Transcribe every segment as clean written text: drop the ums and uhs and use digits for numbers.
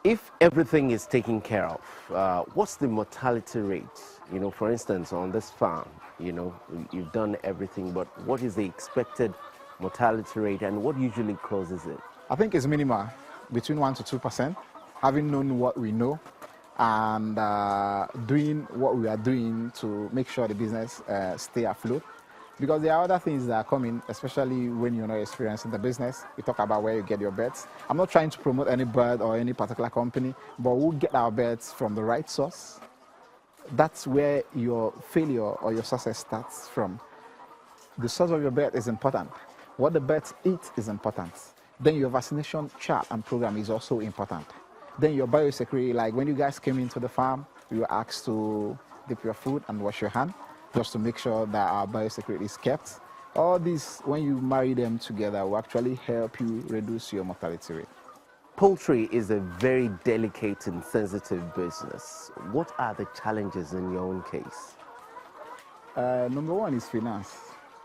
If everything is taken care of, what's the mortality rate? For instance, on this farm, you've done everything, but what is the expected mortality rate and what usually causes it? I think it's minimal, between 1 to 2%, having known what we know and doing what we are doing to make sure the business stay afloat. Because there are other things that are coming, especially when you're not experienced in the business. We talk about where you get your bets. I'm not trying to promote any bird or any particular company, but we'll get our bets from the right source. That's where your failure or your success starts from. The source of your bet is important. What the birds eat is important. Then your vaccination chart and program is also important. Then your biosecurity, like when you guys came into the farm, you were asked to dip your food and wash your hand, just to make sure that our biosecurity is kept. All this, when you marry them together, will actually help you reduce your mortality rate. Poultry is a very delicate and sensitive business. What are the challenges in your own case? Number one is finance,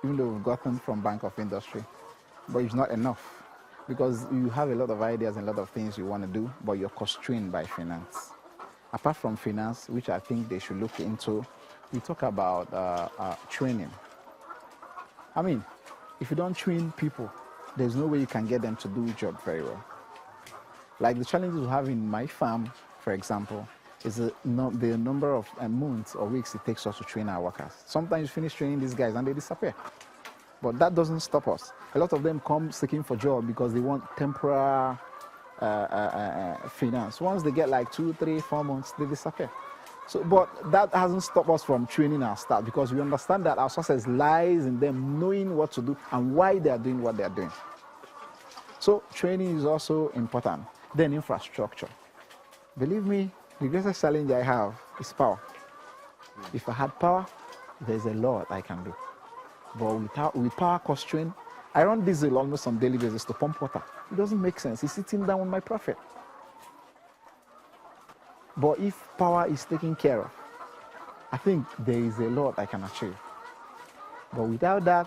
even though we've gotten from Bank of Industry, but it's not enough because you have a lot of ideas and a lot of things you want to do, but you're constrained by finance. Apart from finance, which I think they should look into, we talk about training. I mean, if you don't train people, there's no way you can get them to do the job very well. Like the challenges we have in my farm, for example, is the number of months or weeks it takes us to train our workers. Sometimes you finish training these guys and they disappear. But that doesn't stop us. A lot of them come seeking for job because they want temporary finance. Once they get like 2, 3, 4 months, they disappear. So, but that hasn't stopped us from training our staff because we understand that our success lies in them knowing what to do and why they are doing what they are doing. So training is also important. Then infrastructure. Believe me, the greatest challenge I have is power. If I had power, there's a lot I can do. But with power constraint, I run diesel almost on daily basis to pump water. It doesn't make sense. It's sitting down on my profit. But if power is taken care of, I think there is a lot I can achieve. But without that,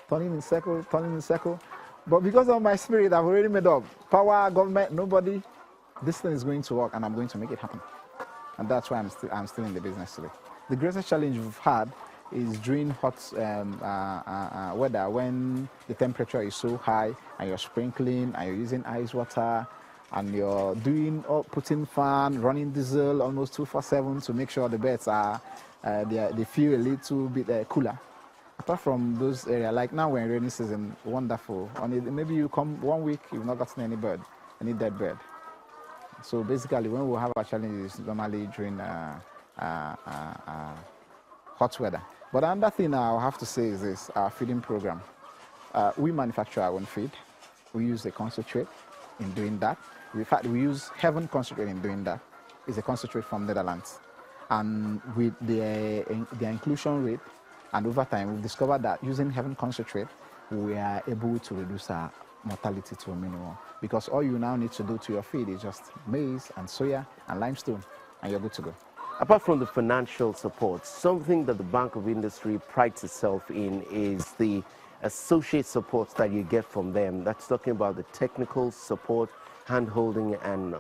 turning in circle. But because of my spirit, I've already made up. Power, government, nobody. This thing is going to work, and I'm going to make it happen. And that's why I'm still in the business today. The greatest challenge we've had is during hot weather, when the temperature is so high, and you're sprinkling, and you're using ice water, and you're putting fan, running diesel almost 24/7 to make sure the beds are they feel a little bit cooler. Apart from those areas, like now we're in rainy season, wonderful. Maybe you come 1 week, you've not gotten any dead bird. So basically, when we have our challenges, normally during hot weather. But another thing I'll have to say is this: our feeding program. We manufacture our own feed. We use a concentrate in doing that. In fact, we use Heaven concentrate in doing that. It's a concentrate from Netherlands. And with their inclusion rate, and over time, we've discovered that using Heaven concentrate, we are able to reduce our mortality to a minimum. Because all you now need to do to your feed is just maize and soya and limestone, and you're good to go. Apart from the financial support, something that the Bank of Industry prides itself in is the associate support that you get from them. That's talking about the technical support, hand-holding, and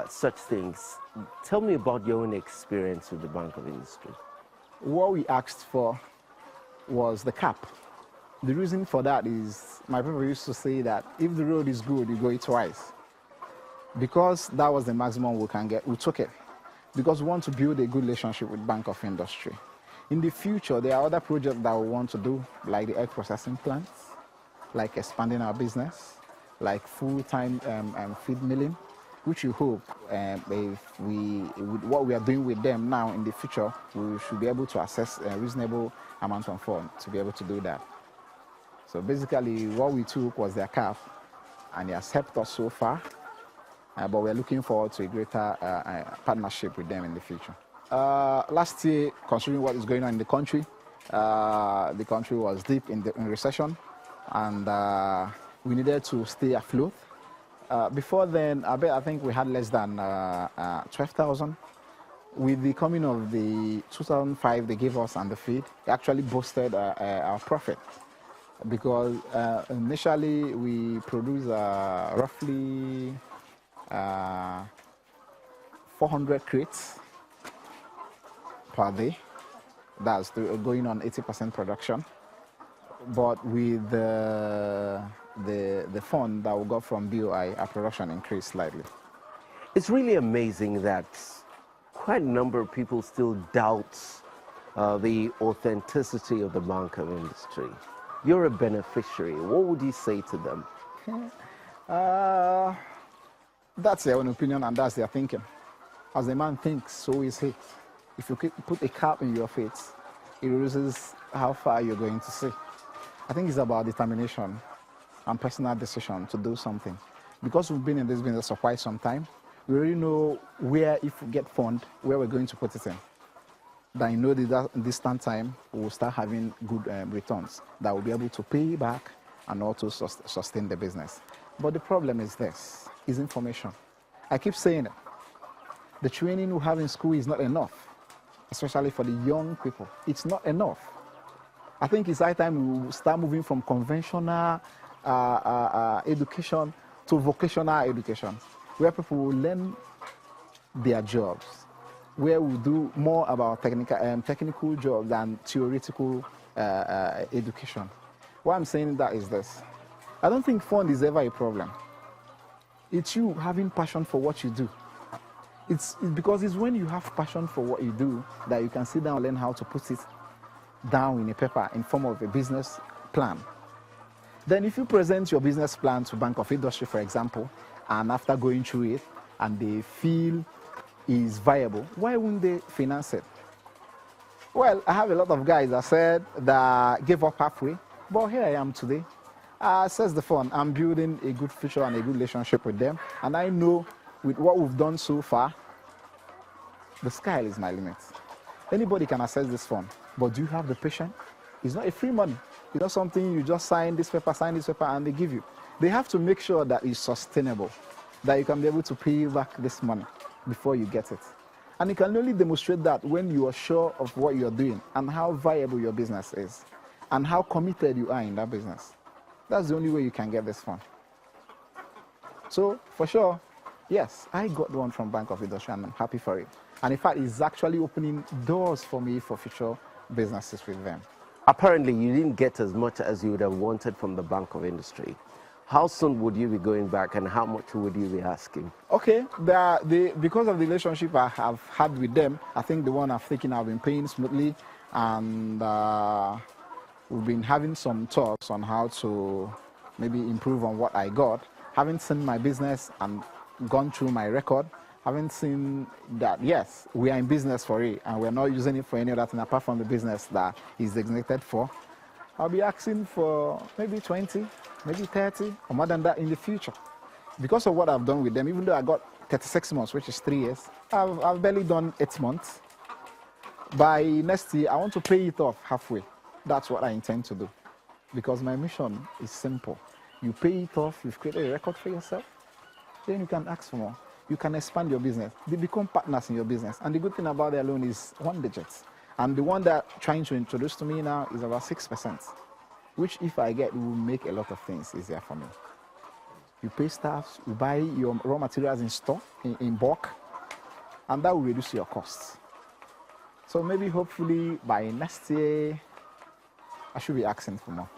such things. Tell me about your own experience with the Bank of Industry. What we asked for was the cap. The reason for that is my people used to say that if the road is good, you go it twice. Because that was the maximum we can get, we took it. Because we want to build a good relationship with Bank of Industry. In the future, there are other projects that we want to do, like the egg processing plants, like expanding our business, like full-time feed milling, which we hope with what we are doing with them now in the future, we should be able to access a reasonable amount of funds to be able to do that. So basically, what we took was their cap, and they has helped us so far, but we're looking forward to a greater partnership with them in the future. Last year, considering what is going on in the country was deep in recession, and we needed to stay afloat. Before then, I think we had less than 12,000. With the coming of the 2005 they gave us and the feed, it actually boosted our profit. Because initially we produce roughly 400 crates per day. That's going on 80% production. But with the fund that we got from BOI, our production increased slightly. It's really amazing that quite a number of people still doubt the authenticity of the banking industry. You're a beneficiary. What would you say to them? That's their own opinion and that's their thinking. As a man thinks, so is he. If you put a cap in your face, it reduces how far you're going to see. I think it's about determination and personal decision to do something. Because we've been in this business for quite some time, we already know where, if we get fund, where we're going to put it in. That you know that in distant time, we'll start having good returns that will be able to pay back and also sustain the business. But the problem is this, is information. I keep saying it. The training we have in school is not enough, especially for the young people. It's not enough. I think it's high time we start moving from conventional education to vocational education, where people will learn their jobs, where we do more about technical jobs than theoretical education. Why I'm saying that is this. I don't think fund is ever a problem. It's you having passion for what you do. It's because it's when you have passion for what you do that you can sit down and learn how to put it down in a paper in form of a business plan. Then if you present your business plan to Bank of Industry, for example, and after going through it and they feel is viable, why wouldn't they finance it? Well, I have a lot of guys that said that gave up halfway, but here I am today. Says the fund, I'm building a good future and a good relationship with them, and I know with what we've done so far, the sky is my limit. Anybody can access this fund, but do you have the patience? It's not a free money. It's not something you just sign this paper, and they give you. They have to make sure that it's sustainable, that you can be able to pay back this money before you get it. And you can only demonstrate that when you are sure of what you're doing and how viable your business is and how committed you are in that business. That's the only way you can get this fund. So, for sure, yes, I got one from Bank of Industry and I'm happy for it. And in fact, it's actually opening doors for me for future businesses with them. Apparently, you didn't get as much as you would have wanted from the Bank of Industry. How soon would you be going back and how much would you be asking? Okay, because of the relationship I have had with them, I think the one I've taken I've been paying smoothly, and we've been having some talks on how to maybe improve on what I got. Haven't seen my business and gone through my record. Haven't seen that, yes, we are in business for it and we're not using it for any other thing apart from the business that is designated for. I'll be asking for maybe 20, maybe 30 or more than that in the future. Because of what I've done with them, even though I got 36 months, which is 3 years, I've barely done 8 months. By next year, I want to pay it off halfway. That's what I intend to do. Because my mission is simple. You pay it off, you've created a record for yourself, then you can ask for more. You can expand your business. They become partners in your business. And the good thing about their loan is 1 digit. And the one they're trying to introduce to me now is about 6%, which if I get, will make a lot of things easier for me. You pay staff, you buy your raw materials in store, in bulk, and that will reduce your costs. So maybe hopefully by next year, I should be asking for more.